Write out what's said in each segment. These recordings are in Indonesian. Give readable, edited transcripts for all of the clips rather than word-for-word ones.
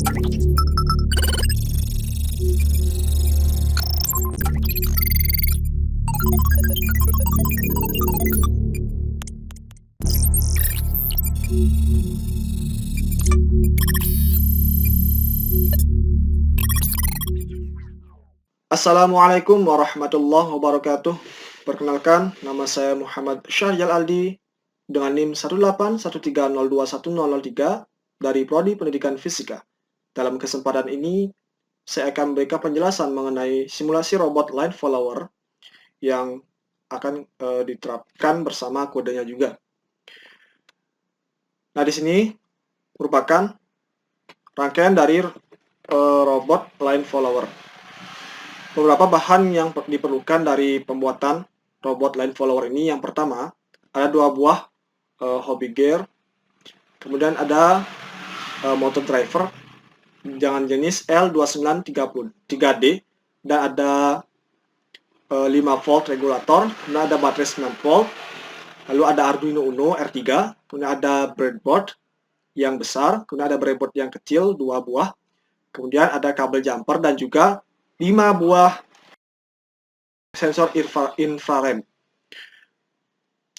Assalamualaikum warahmatullahi wabarakatuh. Perkenalkan, nama saya Muhammad Syahrial Aldi dengan NIM 181302103 dari Prodi Pendidikan Fisika. Dalam kesempatan ini, saya akan memberikan penjelasan mengenai simulasi robot line follower yang akan diterapkan bersama kodenya juga. Nah, di sini merupakan rangkaian dari robot line follower. Beberapa bahan yang diperlukan dari pembuatan robot line follower ini. Yang pertama, ada 2 buah hobby gear, kemudian ada motor driver dengan jenis L2933D, dan ada 5 volt regulator, kemudian ada baterai 9 volt, lalu ada Arduino Uno R3, kemudian ada breadboard yang besar, kemudian ada breadboard yang kecil 2 buah, kemudian ada kabel jumper dan juga 5 buah sensor infrared.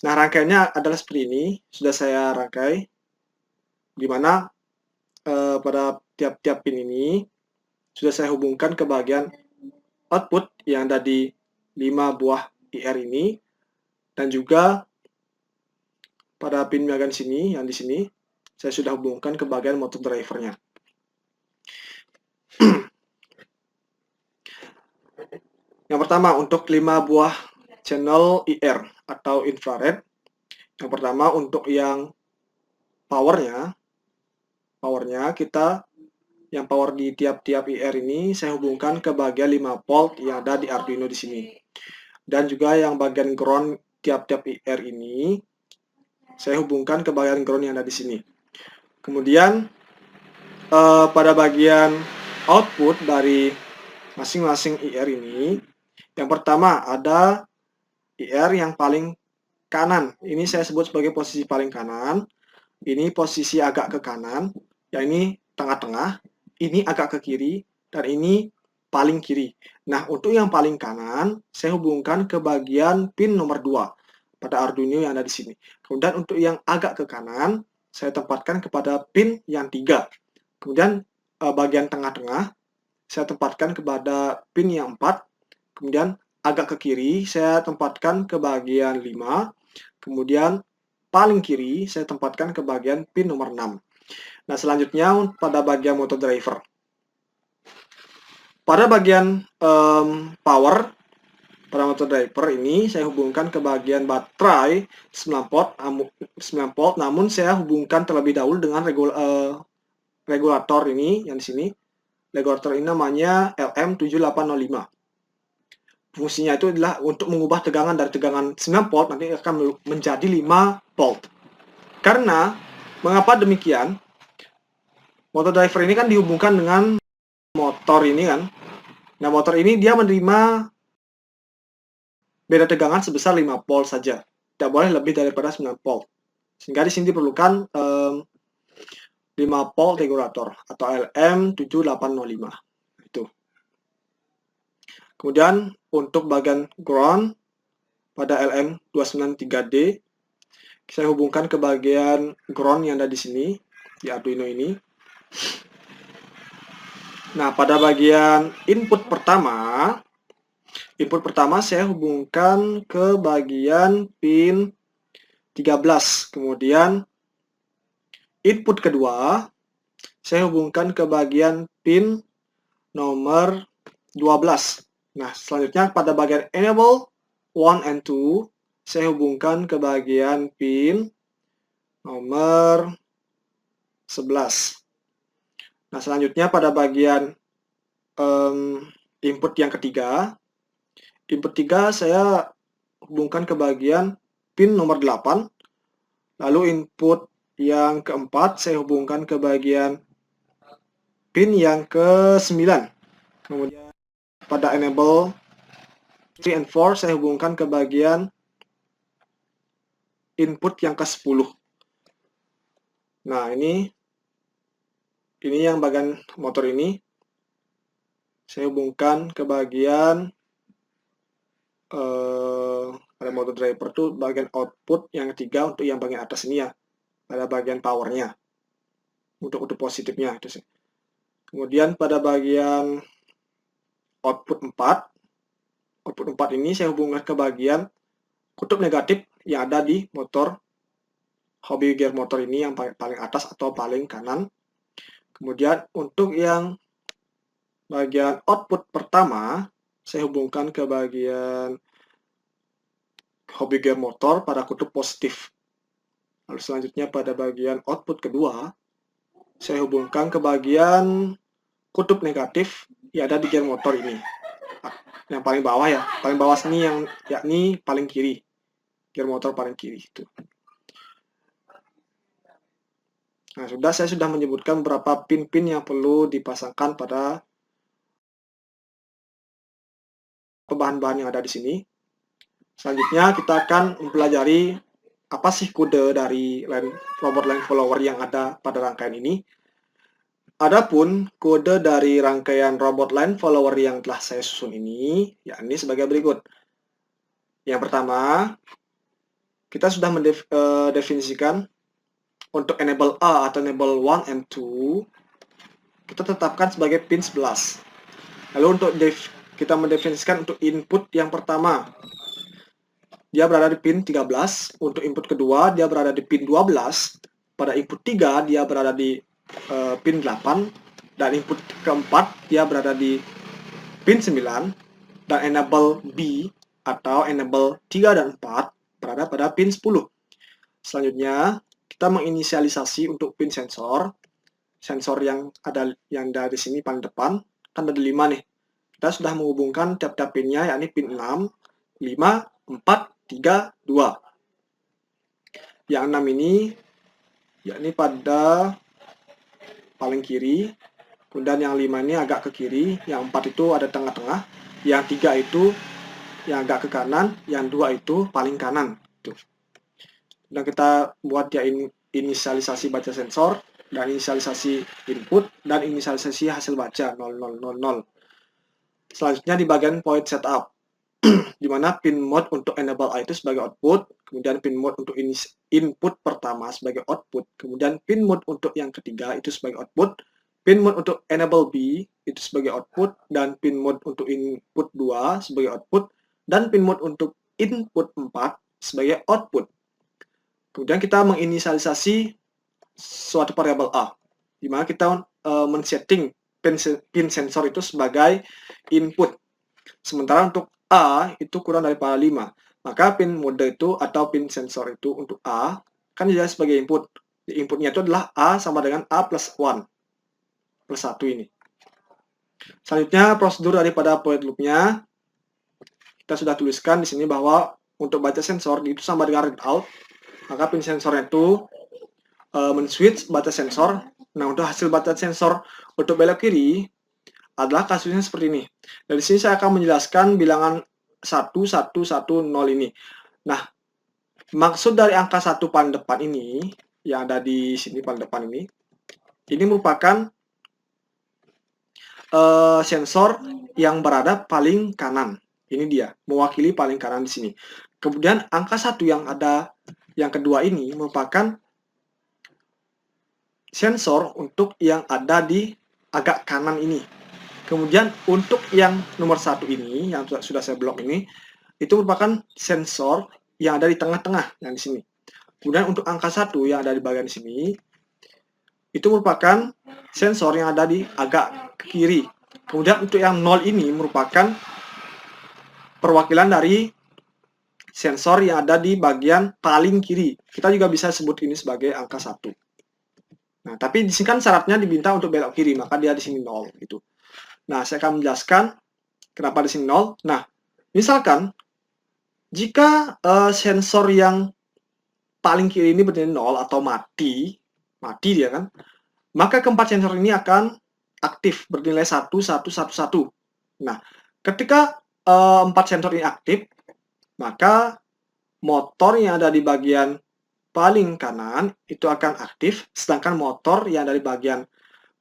Nah, rangkaiannya adalah seperti ini, sudah saya rangkai, di mana pada tiap-tiap pin ini sudah saya hubungkan ke bagian output yang ada di 5 buah IR ini, dan juga pada pin bagian sini, yang di sini, saya sudah hubungkan ke bagian motor drivernya. Yang pertama, untuk 5 buah channel IR atau infrared. Yang pertama, untuk yang powernya kita, yang power di tiap-tiap IR ini saya hubungkan ke bagian 5 volt yang ada di Arduino di sini. Dan juga yang bagian ground tiap-tiap IR ini saya hubungkan ke bagian ground yang ada di sini. Kemudian pada bagian output dari masing-masing IR ini, yang pertama ada IR yang paling kanan. Ini saya sebut sebagai posisi paling kanan. Ini posisi agak ke kanan. Yang ini tengah-tengah. Ini agak ke kiri. Dan ini paling kiri. Nah, untuk yang paling kanan, saya hubungkan ke bagian pin nomor 2 pada Arduino yang ada di sini. Kemudian untuk yang agak ke kanan, saya tempatkan kepada pin yang 3. Kemudian bagian tengah-tengah, saya tempatkan kepada pin yang 4. Kemudian agak ke kiri, saya tempatkan ke bagian 5. Kemudian paling kiri, saya tempatkan ke bagian pin nomor 6. Nah, selanjutnya pada bagian motor driver. Pada bagian power, pada motor driver ini saya hubungkan ke bagian baterai 9 volt, namun saya hubungkan terlebih dahulu dengan regulator ini, yang di sini. Regulator ini namanya LM7805. Fungsinya itu adalah untuk mengubah tegangan dari tegangan 9 volt nanti akan menjadi 5 volt. Karena, mengapa demikian? Motor driver ini kan dihubungkan dengan motor ini kan. Nah, motor ini dia menerima beda tegangan sebesar 5 volt saja. Tidak boleh lebih daripada 9 volt. Sehingga di sini diperlukan 5 volt regulator atau LM7805. Itu. Kemudian untuk bagian ground pada LM293D, saya hubungkan ke bagian ground yang ada di sini, di Arduino ini. Nah, pada bagian input pertama saya hubungkan ke bagian pin 13. Kemudian input kedua saya hubungkan ke bagian pin nomor 12. Nah, selanjutnya pada bagian enable 1 and 2 saya hubungkan ke bagian pin nomor 11. Nah, selanjutnya pada bagian input yang ketiga, saya hubungkan ke bagian pin nomor 8. Lalu input yang keempat saya hubungkan ke bagian pin yang ke-9. Kemudian pada enable 3 and 4 saya hubungkan ke bagian input yang ke-10. Nah, ini ini yang bagian motor ini saya hubungkan ke bagian pada motor driver tuh bagian output yang ketiga untuk yang bagian atas ini ya, pada bagian powernya untuk positifnya itu sih. Kemudian pada bagian output 4 ini saya hubungkan ke bagian kutub negatif yang ada di motor hobby gear motor ini yang paling atas atau paling kanan. Kemudian untuk yang bagian output pertama saya hubungkan ke bagian hobby gear motor pada kutub positif. Lalu selanjutnya pada bagian output kedua saya hubungkan ke bagian kutub negatif yang ada di gear motor ini. Yang paling bawah ya, paling bawah sini yang yakni paling kiri. Gear motor paling kiri itu. Nah, saya sudah menyebutkan beberapa pin-pin yang perlu dipasangkan pada bahan-bahan yang ada di sini. Selanjutnya kita akan mempelajari apa sih kode dari robot line follower yang ada pada rangkaian ini. Adapun kode dari rangkaian robot line follower yang telah saya susun ini, yakni sebagai berikut. Yang pertama, kita sudah mendefinisikan untuk enable A atau enable 1 and 2, kita tetapkan sebagai pin 11. Lalu untuk kita mendefinisikan untuk input yang pertama, dia berada di pin 13. Untuk input kedua, dia berada di pin 12. Pada input 3, dia berada di pin 8. Dan input keempat, dia berada di pin 9. Dan enable B atau enable 3 dan 4 berada pada pin 10. Selanjutnya, kita menginisialisasi untuk pin sensor. Sensor yang ada di sini paling depan, kan ada 5 nih. Kita sudah menghubungkan tiap-tiap pinnya, yakni pin 6, 5, 4, 3, 2. Yang 6 ini, yakni pada paling kiri. Kemudian yang 5 ini agak ke kiri. Yang 4 itu ada tengah-tengah. Yang 3 itu yang agak ke kanan. Yang 2 itu paling kanan. Dan kita buat ya inisialisasi baca sensor, dan inisialisasi input, dan inisialisasi hasil baca 0000. Selanjutnya di bagian point setup, di mana pin mode untuk enable A itu sebagai output, kemudian pin mode untuk input pertama sebagai output, kemudian pin mode untuk yang ketiga itu sebagai output, pin mode untuk enable B itu sebagai output, dan pin mode untuk input 2 sebagai output, dan pin mode untuk input 4 sebagai output. Kemudian kita menginisialisasi suatu variabel A, di mana kita men-setting pin sensor itu sebagai input. Sementara untuk A itu kurang daripada 5. Maka pin mode itu atau pin sensor itu untuk A kan dia sebagai input. Inputnya itu adalah A sama dengan A plus 1. Plus 1 ini. Selanjutnya prosedur daripada point loop-nya. Kita sudah tuliskan di sini bahwa untuk baca sensor itu sama dengan read out. Maka pin sensornya itu men-switch baca sensor. Nah, untuk hasil baca sensor untuk belok kiri adalah kasusnya seperti ini. Dari sini saya akan menjelaskan bilangan 1110 ini. Nah, maksud dari angka 1 paling depan ini, yang ada di sini paling depan ini merupakan sensor yang berada paling kanan. Ini dia, mewakili paling kanan di sini. Kemudian angka 1 yang ada yang kedua ini merupakan sensor untuk yang ada di agak kanan ini. Kemudian untuk yang nomor 1 ini, yang sudah saya blok ini, itu merupakan sensor yang ada di tengah-tengah, yang di sini. Kemudian untuk angka 1 yang ada di bagian sini, itu merupakan sensor yang ada di agak ke kiri. Kemudian untuk yang 0 ini merupakan perwakilan dari sensor yang ada di bagian paling kiri. Kita juga bisa sebut ini sebagai angka 1. Nah, tapi di sini kan syaratnya diminta untuk belok kiri, maka dia di sini 0 gitu. Nah, saya akan menjelaskan kenapa di sini 0. Nah, misalkan jika sensor yang paling kiri ini bernilai 0 atau mati dia kan, maka keempat sensor ini akan aktif bernilai 1, 1, 1, 1. Nah, ketika 4 sensor ini aktif, maka motor yang ada di bagian paling kanan itu akan aktif, sedangkan motor yang dari bagian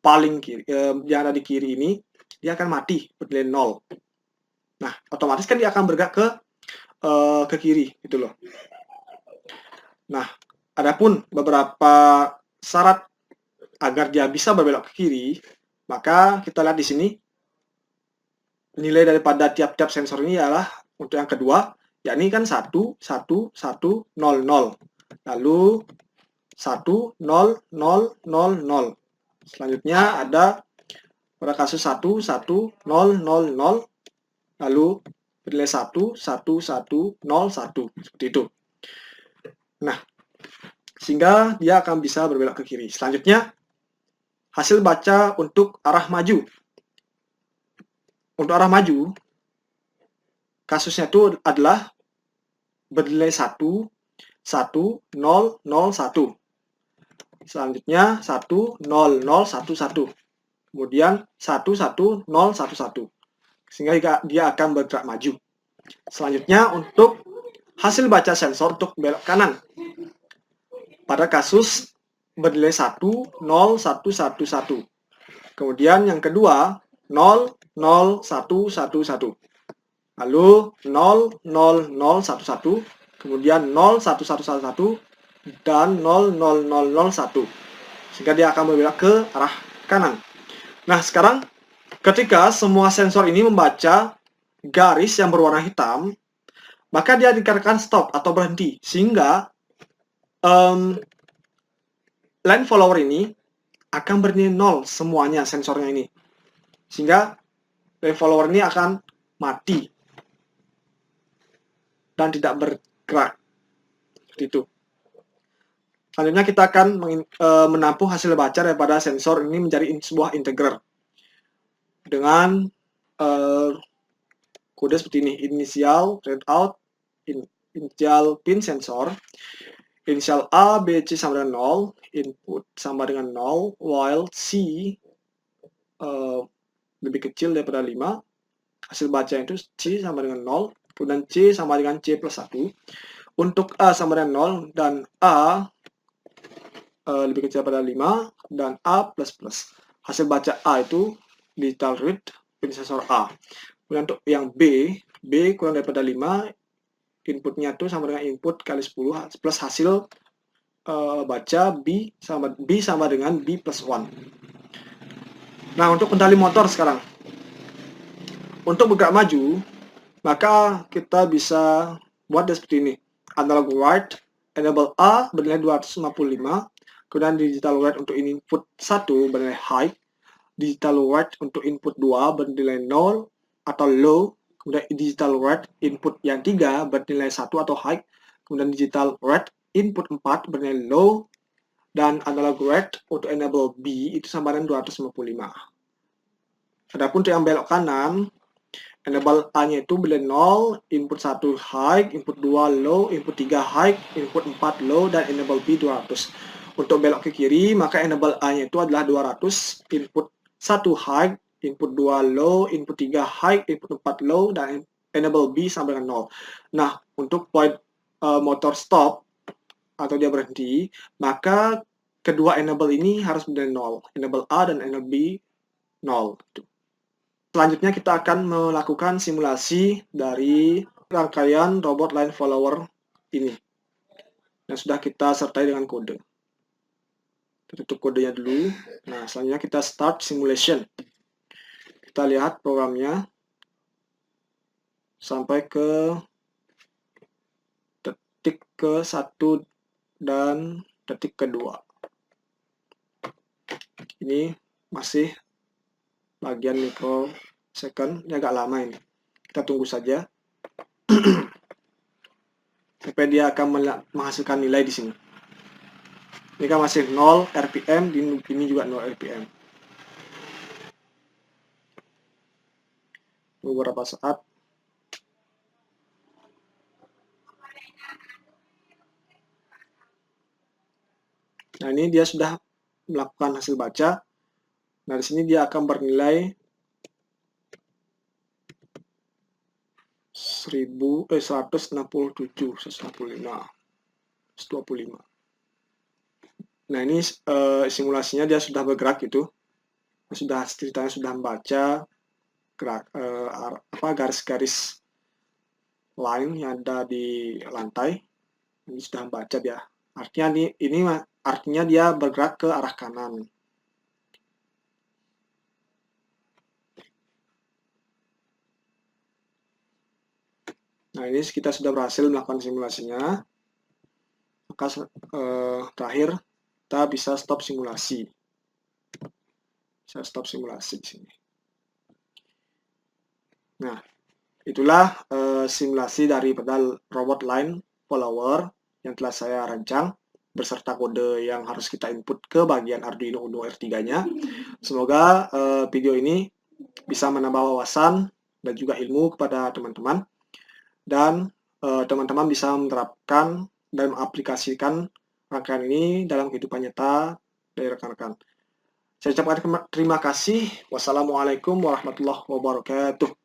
paling kiri, yang ada di kiri ini, dia akan mati bernilai 0. Nah, otomatis kan dia akan bergerak ke kiri gitu loh. Nah, adapun beberapa syarat agar dia bisa berbelok ke kiri, maka kita lihat di sini nilai daripada tiap-tiap sensor ini adalah untuk yang kedua, yakni kan 1, 1, 1, 0, 0. Lalu 1, 0, 0, 0, 0. Selanjutnya ada pada kasus 1, 1, 0, 0, 0. Lalu bernilai 1, 1, 1, 0, 1. Seperti itu. Nah, sehingga dia akan bisa berbelok ke kiri. Selanjutnya, hasil baca untuk arah maju. Untuk arah maju, kasusnya itu adalah bernilai 1, 1, 0, 0, 1. Selanjutnya 1, 0, 0, 1, 1. Kemudian 1, 1, 0, 1, 1. Sehingga dia akan bergerak maju. Selanjutnya untuk hasil baca sensor untuk belok kanan. Pada kasus bernilai 1, 0, 1, 1, 1. Kemudian yang kedua 0, 0, 1, 1, 1. Lalu 0, 0, 0, 1, 1. Kemudian 0, 1, 1, 1, 1. Dan 0, 0, 0, 0, 1. Sehingga dia akan berbelok ke arah kanan. Nah, sekarang ketika semua sensor ini membaca garis yang berwarna hitam, maka dia dikatakan stop atau berhenti. Sehingga line follower ini akan bernilai 0 semuanya sensornya ini. Sehingga line follower ini akan mati dan tidak bergerak. Seperti itu. Selanjutnya kita akan menampung hasil baca daripada sensor ini menjadi sebuah integer dengan kode seperti ini: inisial readout, initial pin sensor, inisial A, B, C sama dengan 0, input sama dengan 0, while C lebih kecil daripada 5, hasil baca itu C sama dengan 0, kemudian C sama dengan C plus 1, untuk A sama dengan 0, dan A lebih kecil daripada 5, dan A plus plus. Hasil baca A itu digital read pin sensor A. Kemudian untuk yang B kurang daripada 5, inputnya itu sama dengan input kali 10 plus hasil baca B sama dengan B plus 1. Nah, untuk kendali motor sekarang. Untuk bergerak maju, maka kita bisa buat seperti ini. Analog write, enable A bernilai 255, kemudian digital write untuk input 1 bernilai high, digital write untuk input 2 bernilai 0 atau low, kemudian digital write input yang 3 bernilai 1 atau high, kemudian digital write input 4 bernilai low, dan analog write untuk enable B itu sama dengan 255. Adapun untuk yang belok kanan, enable A-nya itu bernilai 0, input 1 high, input 2 low, input 3 high, input 4 low, dan enable B 200. Untuk belok ke kiri, maka enable A-nya itu adalah 200, input 1 high, input 2 low, input 3 high, input 4 low, dan enable B sama dengan 0. Nah, untuk point motor stop atau dia berhenti, maka kedua enable ini harus bernilai 0. Enable A dan enable B 0. Selanjutnya kita akan melakukan simulasi dari rangkaian robot line follower ini yang sudah kita sertai dengan kode. Kita tutup kodenya dulu. Nah, selanjutnya kita start simulation. Kita lihat programnya sampai ke detik ke-1 dan detik kedua. Ini masih bagian mikrosecond, ini agak lama ini. Kita tunggu saja sampai dia akan menghasilkan nilai di sini. Ini kan masih 0 RPM, ini juga 0 RPM. Beberapa saat. Nah, ini dia sudah melakukan hasil baca. Nah, di sini dia akan bernilai 167, 165, 125. Nah, ini simulasinya dia sudah bergerak gitu. ceritanya sudah membaca garis-garis line yang ada di lantai. Ini sudah membaca dia. Artinya dia bergerak ke arah kanan. Nah, ini kita sudah berhasil melakukan simulasinya. Maka terakhir kita bisa stop simulasi. Saya stop simulasi di sini. Nah, itulah simulasi dari pedal robot line follower yang telah saya rancang beserta kode yang harus kita input ke bagian Arduino Uno R3-nya. Semoga video ini bisa menambah wawasan dan juga ilmu kepada teman-teman, dan teman-teman bisa menerapkan dan mengaplikasikan rangkaian ini dalam kehidupan nyata dari rekan-rekan. Saya ucapkan terima kasih. Wassalamualaikum warahmatullahi wabarakatuh.